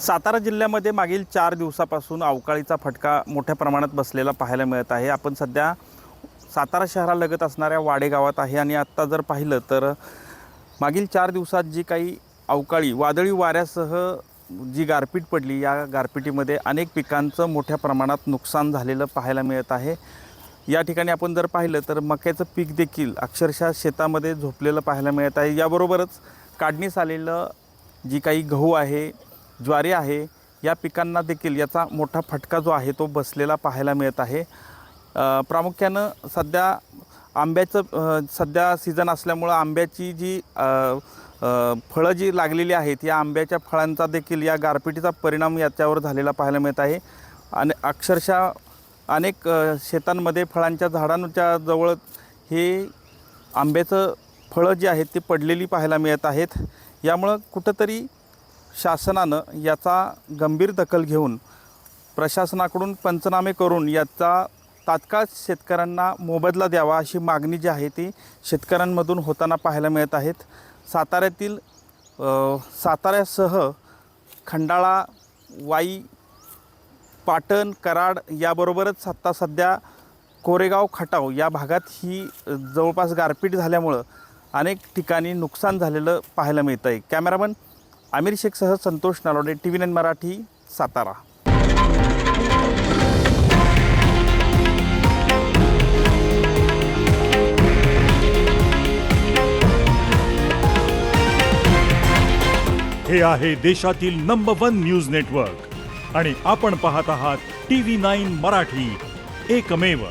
सातारा जिल्ह्यामध्ये मागील 4 दिवसापासून अवकाळीचा फटका मोठ्या प्रमाणात बसलेला पाहायला मिळत आहे। आपण सध्या सातारा शहरालगत असणाऱ्या वाडे गावात आहे आणि आत्ता जर पाहिलं तर मागील 4 दिवसात जी काही अवकाळी वादळी वाऱ्यासह जी गारपीट पडली, या गारपिटीमध्ये अनेक पिकांचं मोठ्या प्रमाणात नुकसान झालेलं पाहायला मिळत आहे। या ठिकाणी आपण जर पाहिलं तर मक्याचं पीक देखील अक्षरशः शेतामध्ये झोपलेलं पाहायला मिळत आहे। याबरोबरच काढणीस आलेलं जी काही गहू आहे, ज्वारी आहे, या पिकांना देखील याचा मोठा फटका जो आहे तो बसलेला पाहायला मिळत आहे। प्रामुख्यानं सध्या आंब्याचं सध्या सीझन असल्यामुळं आंब्याची जी फळं जी लागलेली आहेत, या आंब्याच्या फळांचा देखील या गारपिटीचा परिणाम याच्यावर झालेला पाहायला मिळत आहे। आणि अक्षरशः अनेक शेतांमध्ये फळांच्या झाडांच्या जवळ हे आंब्याचं फळं जी आहेत ती पडलेली पाहायला मिळत आहेत। यामुळं कुठंतरी शासनानं याचा गंभीर दखल घेऊन प्रशासनाकडून पंचनामे करून याचा तात्काळ शेतकऱ्यांना मोबदला द्यावा अशी मागणी जी आहे ती शेतकऱ्यांमधून होताना पाहायला मिळत आहेत। साताऱ्यातील साताऱ्यासह खंडाळा, वाई, पाटण, कराड याबरोबरच आत्ता सध्या कोरेगाव, खटाव या भागात ही जवळपास गारपीट झाल्यामुळं अनेक ठिकाणी नुकसान झालेलं पाहायला मिळतं आहे। कॅमेरामन आमिर शेखसह संतोष नलावडे, TV9 मराठी, सातारा। हे आहे देशातील नंबर 1 न्यूज नेटवर्क आणि आपण पाहत आहात TV9 मराठी, एकमेव।